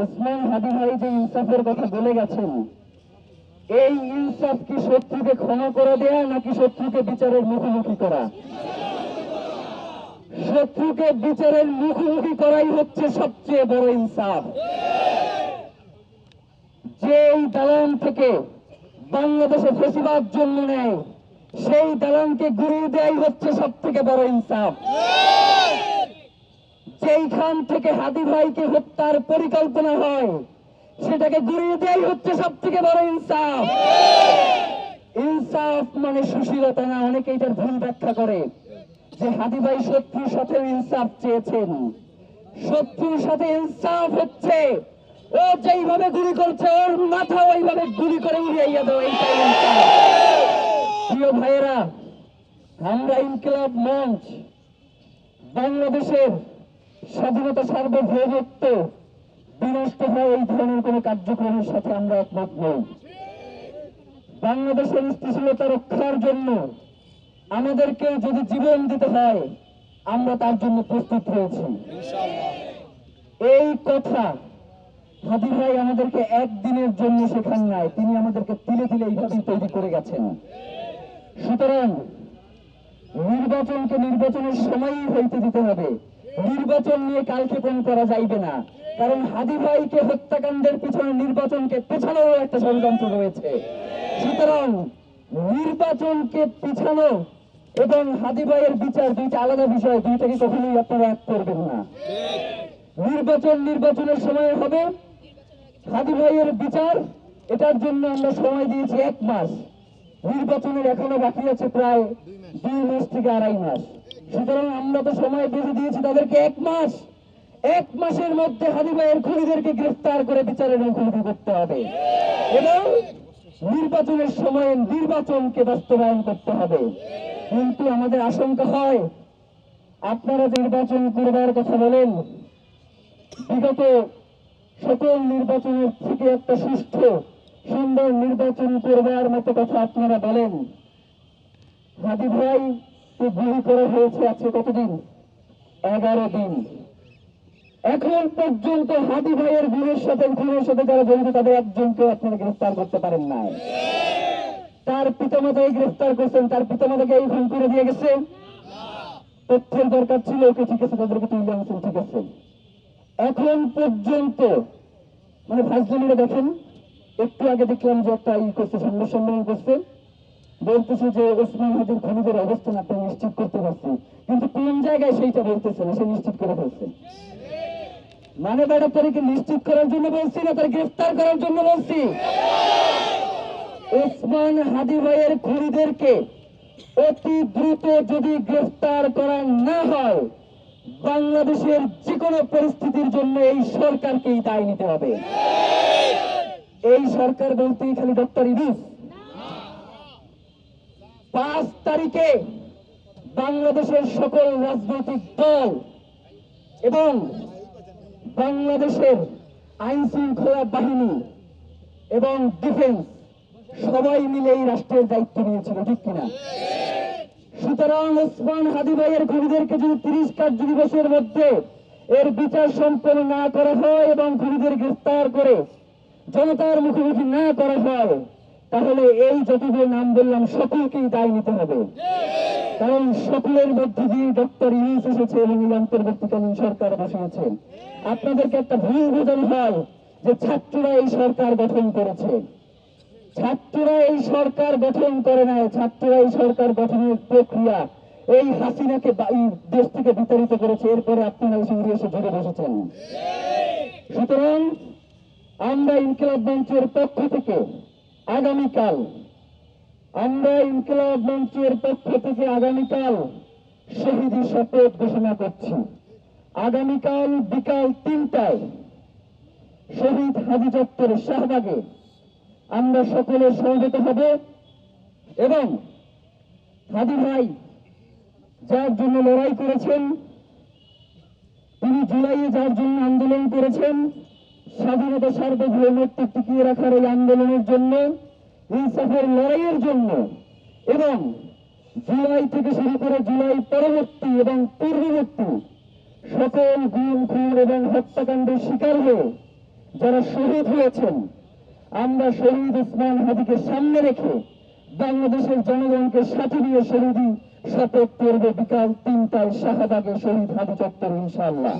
ওসমান হাদি ভাই যে ইনসাফের কথা বলে গেছেন, এই ইনসাফ কি শত্রুকে ক্ষমা করে দেয়া নাকি শত্রুকে বিচারের মুখোমুখি করা? শত্রুকে বিচারের মুখোমুখি করাই হচ্ছে সবচেয়ে বড় ইনসাফ। যেই দালান থেকে বাংলাদেশে ফেসিবাদ জন্ম নেয়, সেই দালানকে ঘুরিয়ে দেয় হচ্ছে সব থেকে বড় ইনসাফ। যেইখান থেকে হাদি ভাইকে হত্যার পরিকল্পনা হয়, সেটাকে ঘুরিয়ে দেয় হচ্ছে সব থেকে বড় ইনসাফ। ইনসাফ মানে সুশীলতা না। অনেকে এটার ভুল ব্যাখ্যা করে যে হাদি ভাই শত্রুর সাথে ইনসাফ চেয়েছেন। শত্রুর সাথে ইনসাফ হচ্ছে ও যেইভাবে গুলি করছে ওর মাথা ওইভাবে গুলি করে উড়িয়ে দাও, এইটাই ইনসাফ। প্রিয় ভাইয়েরা, আমরা ইনকিলাব মঞ্চ বাংলাদেশের স্বাধীনতা সার্বভৌমত্ব বিনষ্ট হয় এই ধরনের কোন কার্যক্রমের সাথে আমরা একমত নই। বাংলাদেশের স্থিতিশীলতা রক্ষার জন্য আমাদেরকে যদি জীবন দিতে হয়, আমরা তার জন্য প্রস্তুত রয়েছি। এই কথা হাদি ভাই আমাদেরকে একদিনের জন্য শেখান নাই, তিনি আমাদেরকে তিলে তিলে এইভাবেই তৈরি করে গেছেন। সুতরাং নির্বাচনকে নির্বাচনের সময়ই হইতে দিতে হবে। নির্বাচন নিয়ে কালক্ষেপণ করা যাইবে না, কারণ হাদি ভাইকে হত্যাকাণ্ডের পিছনে নির্বাচনকে পেছানোর একটা ষড়যন্ত্র রয়েছে। সুতরাং নির্বাচনকে পিছানো এবং হাদি ভাইয়ের বিচার দুইটা আলাদা বিষয়, দুইটাকে কখনোই আপনারা এক করবেন না। নির্বাচনের সময় হবে, হাদি ভাইয়ের বিচার এটার জন্য আমরা সময় দিয়েছি 1 মাস। নির্বাচনের এখনো বাকি আছে প্রায় 2 মাস থেকে 2.5 মাস। সুতরাং আমরা তো সময় বেঁধে দিয়েছি তাদেরকে 1 মাস। 1 মাসের মধ্যে হাদি ভাইয়ের খুনিদেরকে গ্রেফতার করে বিচারের মুখোমুখি করতে হবে এবং নির্বাচনের সময় নির্বাচনকে বাস্তবায়ন করতে হবে। কিন্তু আমাদের আশঙ্কা হয়, আপনারা নির্বাচন করবার কথা বলেন, বিগত সকল নির্বাচনের থেকে একটা সুষ্ঠু সুন্দর নির্বাচন করবার মতো কথা আপনারা বলেন। হাদি ভাই গুলি করা হয়েছে আজকে কতদিন? 11 দিন। এখন পর্যন্ত হাদি ভাইয়ের খুনের সাথে যারা জড়িত তাদের একজনকেও আপনারা গ্রেফতার করতে পারেন নাই। তার পিতামাতাকে গ্রেফতার করছেন, তার পিতামাতাকে এই খুন করে দিয়ে গেছে। তথ্যের দরকার ছিল, ওকে ঠিক আছে, তাদেরকে তুলে আনছেন, ঠিক আছে। এখন পর্যন্ত মানে ফাজলামিরা দেখেন। একটু আগে দেখলাম যে একটা করছে, সংবাদ সম্মেলন করছে, বলতেছে যে ওসমান হাদির খুনিদের অবস্থান আপনারা নিশ্চিত করতে পারছি, কিন্তু কোন জায়গায় সেইটা বলতেছে না, সে নিশ্চিত করে ফেলছে। মানে ব্যাপারটাকে নিশ্চিত করার জন্য বলছি না, তার গ্রেফতার করার জন্য বলছি। ওসমান হাদি ভাইয়ের খুনিদেরকে অতি দ্রুত যদি গ্রেফতার করা না হয়, বাংলাদেশের যে কোনো পরিস্থিতির জন্য এই সরকারকেই দায় নিতে হবে। এই সরকার বলতেই খালি ডক্টর ইউনূস। 5 তারিখে বাংলাদেশের সকল রাজনৈতিক দল এবং বাংলাদেশের আইন শৃঙ্খলা বাহিনী এবং ডিফেন্স সবাই মিলে এই রাষ্ট্রের দায়িত্ব নিয়েছিল, ঠিক কিনা? সুতরাং ওসমান হাদি ভাইয়ের খুনিদেরকে যদি 30 কার্য দিবসের মধ্যে এর বিচার সম্পন্ন না করা হয় এবং খুনিদের গ্রেফতার করে জনতার মুখোমুখি না করা হয়, তাহলে এই যতগুলো নাম বললাম সকলকেই দায় নিতে হবে। কারণ সকলের মধ্যে দিয়ে ডক্টর ইউনূস এসেছে এবং এই অন্তর্বর্তীকালীন সরকার বসিয়েছে। আপনাদেরকে একটা ভুল বোঝানো হয় যে ছাত্ররা এই সরকার গঠন করেছে। ছাত্ররা এই সরকার গঠন করে নাই। ছাত্ররা এই সরকার গঠনের প্রক্রিয়া এই হাসিনাকে দেশ থেকে বিতাড়িত করেছে, এরপরে আপনারা এসে উড়ে এসে জুড়ে বসেছেন। সুতরাং আমরা ইনকিলাব মঞ্চের পক্ষ থেকে আগামীকাল শহীদি শপথ ঘোষণা করছি। আগামীকাল বিকাল 3টায় শহীদ হাদি চত্বর শাহবাগে আমরা সকলে সমবেত হব এবং হাদি ভাই যার জন্য লড়াই করেছেন, তিনি জুলাইয়ে যার জন্য আন্দোলন করেছেন, স্বাধীনতা সার্বভৌমত্ব টিকিয়ে রাখার এই আন্দোলনের জন্য, ইনসাফের লড়াইয়ের জন্য এবং জুলাই থেকে শুরু করে জুলাই পরবর্তী এবং পূর্ববর্তী সকল গুম খুন এবং হত্যাকাণ্ডের শিকার হয়ে যারা শহীদ হয়েছেন, আমরা শহীদ ওসমান হাদিকে সামনে রেখে বাংলাদেশের জনগণকে সাথে নিয়ে শহীদি শপথ করবে বিকাল 3টায় শাহবাগে শহীদ হাদি চত্বর ইনশাআল্লাহ।